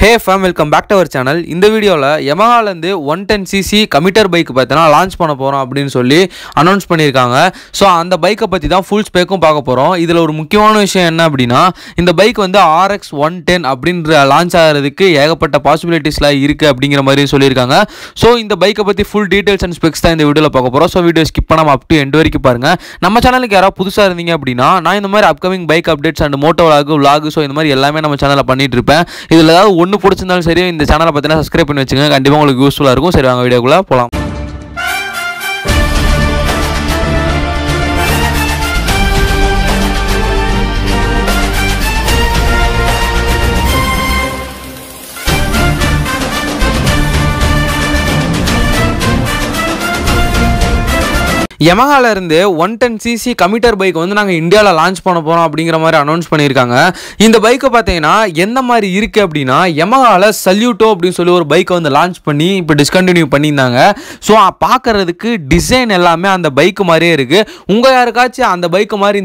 Hey fam, welcome back to our channel. இந்த வீடியோல Yamaha ல இருந்து 110cc கமிட்டர் பைக் பார்த்தனா லான்ச் பண்ண போறோம் அப்படினு சொல்லி அனௌன்ஸ் பண்ணிருக்காங்க. சோ அந்த பைக்கை பத்தி தான் ஃபுல் ஸ்பெக்கும் பார்க்க போறோம். இதுல ஒரு முக்கியமான விஷயம் என்ன அப்படினா இந்த பைக் வந்து RX 110 அப்படிங்கற லான்ச் ஆகிறதுக்கு ஏகப்பட்ட பாசிபிலிட்டிஸ்ல இருக்கு அப்படிங்கற மாதிரி சொல்லிருக்காங்க. சோ இந்த பைக்கை பத்தி ஃபுல் டீடைல்ஸ் அண்ட் ஸ்பெக்ஸ் தான் இந்த வீடியோல பார்க்க போறோம். சோ வீடியோ ஸ்கிப் பண்ணாம அப் டு எண்ட் வரைக்கும் பாருங்க. நம்ம சேனலுக்கு யாராவது புதுசா இருந்தீங்க அப்படினா நான் இந்த மாதிரி upcoming bike updates and moto vlog so இந்த மாதிரி எல்லாமே நம்ம சேனல்ல பண்ணிட்டு இருப்பேன். இதுல ஏதாவது ஒன்னு பிடிச்சிருந்தாலும் சரி இந்த சேனலை பார்த்தீங்கன்னா சப்ஸ்கிரைப் பண்ணி வச்சுங்க. கண்டிப்பாக உங்களுக்கு யூஸ்ஃபுல்லாக இருக்கும். சரி வாங்க வீடியோக்குள்ளே போகலாம். Yamaha ல இருந்து 110cc கமிட்டர் பைக் வந்து நாங்கள் இந்தியாவில் லான்ச் பண்ண போகிறோம் அப்படிங்கிற மாதிரி அனௌன்ஸ் பண்ணியிருக்காங்க. இந்த பைக்கை பார்த்தீங்கன்னா எந்த மாதிரி இருக்குது அப்படின்னா Yamaha ல சல்யூட்டோ அப்படின்னு சொல்லி ஒரு பைக்கை வந்து லான்ச் பண்ணி இப்போ டிஸ்கண்டினியூ பண்ணியிருந்தாங்க. ஸோ பார்க்கறதுக்கு டிசைன் எல்லாமே அந்த பைக்கு மாதிரியே இருக்குது. உங்கள் யாருக்காச்சும் அந்த பைக்கு மாதிரி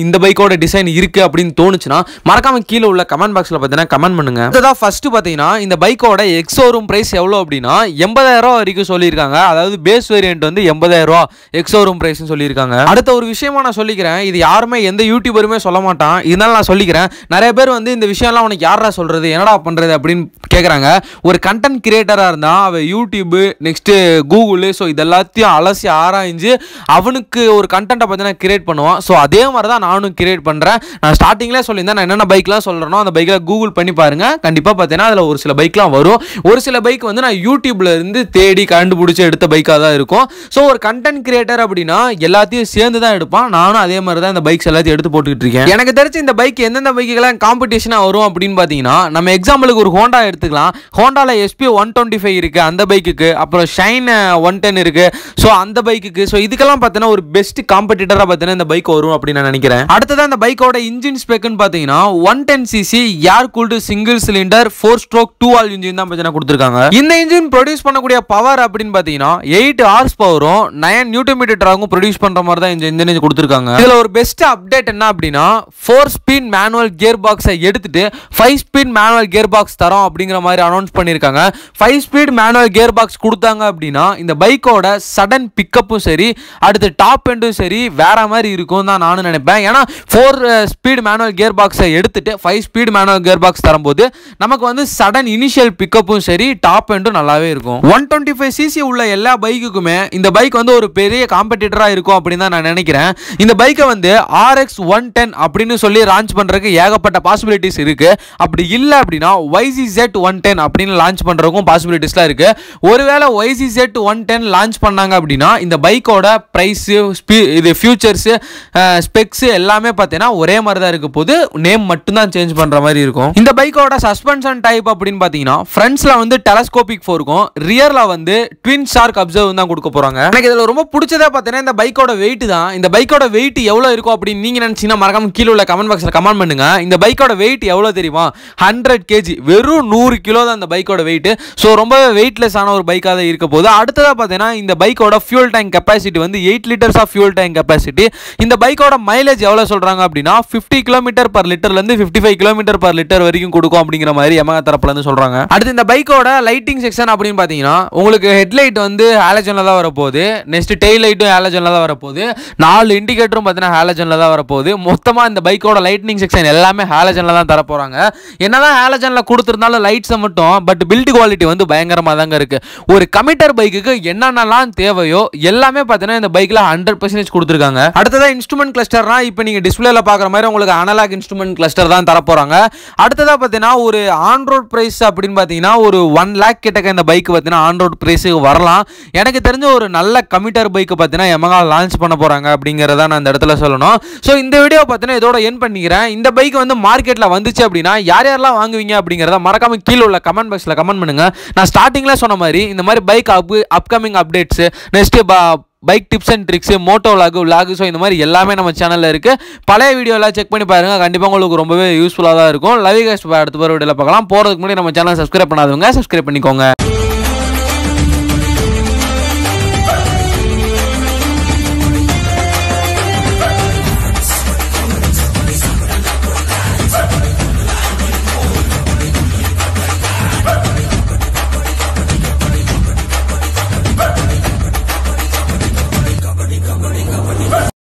இந்த பைக்கோட டிசைன் இருக்குது அப்படின்னு தோணுச்சுன்னா மறக்காமல் கீழே உள்ள கமெண்ட் பாக்ஸில் பார்த்தீங்கன்னா கமெண்ட் பண்ணுங்க. அதுதான் ஃபர்ஸ்ட் பார்த்தீங்கன்னா இந்த பைக்கோட எக்ஸோரூம் ப்ரைஸ் எவ்வளோ அப்படின்னா 80,000 வரைக்கும் சொல்லியிருக்காங்க. அதாவது பேஸ் வேரியன்ட் வந்து 80,000 ஷோரூம் பிரைஸ் சொல்லியிருக்காங்க. அடுத்த ஒரு விஷயமா நான் சொல்லிக்கிறேன், இது யாருமே எந்த யூடியூபருமே சொல்ல மாட்டான், இதனால நான் சொல்லிக்கிறேன். நிறைய பேர் வந்து இந்த விஷயம்லாம் உனக்கு யாரா சொல்றது, என்னடா பண்றது அப்படின்னு கேட்குறாங்க. ஒரு கண்டென்ட் கிரியேட்டராக இருந்தால் அவன் யூடியூபு நெக்ஸ்ட்டு கூகுளு ஸோ இதெல்லாத்தையும் அலசி ஆராய்ஞ்சு அவனுக்கு ஒரு கண்டென்ட்டை பார்த்தீங்கன்னா கிரியேட் பண்ணுவான். ஸோ அதே மாதிரி தான் நானும் கிரியேட் பண்ணுறேன். நான் ஸ்டார்டிங்லேயே சொல்லியிருந்தேன், நான் என்னென்ன பைக்லாம் சொல்கிறேனோ அந்த பைக்கில் கூகுள் பண்ணி பாருங்கள். கண்டிப்பாக பார்த்தீங்கன்னா அதில் ஒரு சில பைக்லாம் வரும். ஒரு சில பைக் வந்து நான் யூடியூப்ல இருந்து தேடி கண்டுபிடிச்சி எடுத்த பைக்காக தான் இருக்கும். ஸோ ஒரு கண்டென்ட் கிரியேட்டர் அப்படின்னா எல்லாத்தையும் சேர்ந்து தான் எடுப்பான். நானும் அதே மாதிரி தான் இந்த பைக்ஸ் எல்லாத்தையும் எடுத்து போட்டுக்கிட்டு இருக்கேன். எனக்கு தெரிஞ்சு இந்த பைக் எந்தெந்த பைக்குலாம் காம்படிஷனாக வரும் அப்படின்னு பார்த்தீங்கன்னா நம்ம எக்ஸாம்பிளுக்கு ஒரு ஹோண்டா எடுத்துக்கலாம். ஹோண்டால SP 125 இருக்கு அந்த பைக்குக்கு, அப்புறம் ஷைன் 110 இருக்கு. ஸோ அந்த பைக்குக்கு ஸோ இதுக்கெல்லாம் பார்த்தீங்கன்னா ஒரு பெஸ்ட் காம்படிட்டராக பார்த்தீங்கன்னா இந்த பைக் வரும் அப்படின்னு நான் நினைக்கிறேன். அடுத்ததான் இந்த பைக்கோட இன்ஜின் ஸ்பெக்னு பார்த்தீங்கன்னா 110cc ஏர் cooled single cylinder 4 stroke 2 valve engine தான் பார்த்தீங்கன்னா கொடுத்துருக்காங்க. இந்த இன்ஜின் ப்ரொடியூஸ் பண்ணக்கூடிய பவர் அப்படின்னு பார்த்தீங்கன்னா 8 ஹார்ஸ் பவரும் 9 நியூட்டன் மீட்டர் டார்க்கும் ப்ரொடியூஸ் பண்ற மாதிரி தான் இந்த இன்ஜின் கொடுத்துருக்காங்க. இதுல ஒரு பெஸ்ட் அப்டேட் என்ன அப்படின்னா 4 ஸ்பீட் மேனுவல் கியர் பாக்ஸை எடுத்துட்டு 5 ஸ்பீட் மேனுவல் கியர் பாக்ஸ் தரோம் அப்படிங்கிற மாதிரி அனௌன்ஸ் பண்ணியிருக்காங்க. 5 ஸ்பீட் மேனுவல் கியர் பாக்ஸ் கொடுத்தாங்க அப்படின்னா இந்த பைக்கோட சடன் பிக்கப்பும் சரி அடுத்து டாப் எண்டும் சரி வேற மாதிரி இருக்கும் தான் நானும் நினைப்பேன். ஏன்னா 4 ஸ்பீட் மேனுவல் கியர் பாக்ஸை எடுத்துட்டு 5 ஸ்பீட் மேனுவல் கியர் பாக்ஸ் தரும்போது நமக்கு வந்து சடன் இனிஷியல் பிக்கப்பும் சரி டாப் எண்டும் நல்லாவே இருக்கும். 125cc உள்ள எல்லா பைக்குக்குமே இந்த பைக் வந்து ஒரு பெரிய காம்படிட்டரா இருக்கும் அப்படின்னு தான் நான் நினைக்கிறேன். இந்த பைக்கை வந்து RX 110 அப்படின்னு சொல்லி லான்ச் பண்றதுக்கு ஏகப்பட்ட பாசிபிலிட்டிஸ் இருக்கு. அப்படி இல்ல அப்படின்னா YZZ 110 அப்படின்னு லான்ச் பண்றதுக்கும் பாசிபிலிட்டிஸ்லாம் இருக்கு. ஒருவேளை YZZ 110 லான்ச் பண்ணாங்க அப்படின்னா இந்த பைக்கோட பிரைஸ் இது ஃபியூச்சர்ஸ் ஸ்பெக்ஸ் எல்லாமே பார்த்தீங்கன்னா ஒரே மாதிரி தான் இருக்க போது, நேம் மட்டும் தான் சேஞ்ச் பண்ற மாதிரி இருக்கும். இந்த பைக்கோட சஸ்பென்ஷன் டைப் அப்படின்னு பார்த்தீங்கன்னா ஃப்ரண்ட்ஸ்ல வந்து டெலஸ்கோபிக் ஃபோர்க்கும் ரியர்ல வந்து ட்வின் ஷார்க் அப்சர்வ் தான் கொடுக்க போறாங்க. எனக்கு இதுல ரொம்ப பிடிச்சதா பார்த்தீங்கன்னா இந்த பைக்கோட வெயிட் தான். இந்த பைக்கோட வெயிட் எவ்வளவு இருக்கும் அப்படின்னு நீங்க நினைச்சீங்கன்னா மறக்காம கீழே உள்ள கமெண்ட் பாக்ஸ்ல கமெண்ட் பண்ணுங்க. இந்த பைக்கோட வெயிட் எவ்வளவு தெரியுமா? 100 kg, வெறும் 100 கிலோ தான் இந்த பைக்கோட வெயிட். ஸோ ரொம்பவே வெயிட்லெஸ் ஆன ஒரு பைக்காக தான் இருக்க போது. அடுத்ததா பார்த்தீங்கன்னா இந்த பைக்கோட ஃபியூல் டேங்க் கெப்பாசிட்டி வந்து 8 litres of fuel tank capacity. இந்த பைக்கோட மைலேஜ் எவ்வளவு சொல்றாங்க அப்படின்னா 50 கிலோமீட்டர் பர் லிட்டர்ல இருந்து 55 கிலோமீட்டர் பர் லிட்டர் வரைக்கும் கொடுக்கும் அப்படிங்கிற மாதிரி Yamaha தரப்புல இருந்து சொல்றாங்க. அடுத்து இந்த பைக்கோட லைட்டிங் செக்ஷன் அப்படின்னு பார்த்தீங்கன்னா உங்களுக்கு ஹெட்லைட் வந்து ஹாலஜன்ல தான் வரப்போகுது. நெக்ஸ்ட் டெயில் லைட்டும் ஹாலஜன்ல தான் வரப்போகுது. 4 இண்டிகேட்டரும் பார்த்தீங்கன்னா ஹாலஜன்ல தான் வரப்போகுது. மொத்தமாக இந்த பைக்கோட லைட்னிங் செக்ஷன் எல்லாமே ஹாலஜன்ல தான் தர போறாங்க. என்னதான் ஹாலஜன்ல கொடுத்துருந்தாலும் லைட்ஸை மட்டும் பட் பில்ட் குவாலிட்டி வந்து பயங்கரமாக தாங்க இருக்கு. ஒரு கமிட்டர் பைக்குக்கு என்னென்னலாம் தேவையோ எல்லாமே பார்த்தீங்கன்னா இந்த பைக்ல 100% கொடுத்துருக்காங்க. அடுத்ததான் இன்ஸ்ட்ருமெண்ட் கிளஸ்டர்னா இப்போ நீங்க டிஸ்பிளேல பார்க்குற மாதிரி உங்களுக்கு அனலாக் இன்ஸ்ட்ருமெண்ட் கிளஸ்டர் தான் தர போறாங்க. அடுத்ததா பார்த்தீங்கன்னா ஒரு ஆன் ரோட் பிரைஸ் அப்படின்னு பார்த்தீங்கன்னா ஒரு 1 lakh கிட்டக்க இந்த பைக் பார்த்தீங்கன்னா ஆன் ரோட் பிரைஸுக்கு வரலாம். எனக்கு தெரிஞ்ச ஒரு நல்ல கமிட்டர் பைக் பார்த்தீங்கன்னா Yamaha லான்ச் பண்ண போறாங்க அப்படிங்கிறத நான் இந்த இடத்துல சொல்லணும். ஸோ இந்த வீடியோ பார்த்தீங்கன்னா இதோட என் பண்ணிக்கிறேன். இந்த பைக் வந்து மார்க்கெட்டில் வந்துச்சு அப்படின்னா யார் யாரெல்லாம் வாங்குவீங்க அப்படிங்கிறத மறக்காம கீழே உள்ள கமெண்ட் பாக்ஸில் கமெண்ட் பண்ணுங்க. நான் ஸ்டார்டிங்கில் சொன்ன மாதிரி இந்த மாதிரி bike upcoming updates next bike tips and tricks moto vlog so இந்த மாதிரி எல்லாமே நம்ம சேனலில் இருக்கு. பழைய வீடியோலாம் செக் பண்ணி பாருங்க, கண்டிப்பாக உங்களுக்கு ரொம்பவே யூஸ்ஃபுல்லாக தான் இருக்கும். லவ் யூ கைஸ், அடுத்த வீடியோவில் பார்க்கலாம். போகிறதுக்கு முன்னாடி நம்ம சேனல் சப்ஸ்கிரைப் பண்ணாதவங்க சப்ஸ்கிரைப் பண்ணிக்கோங்க.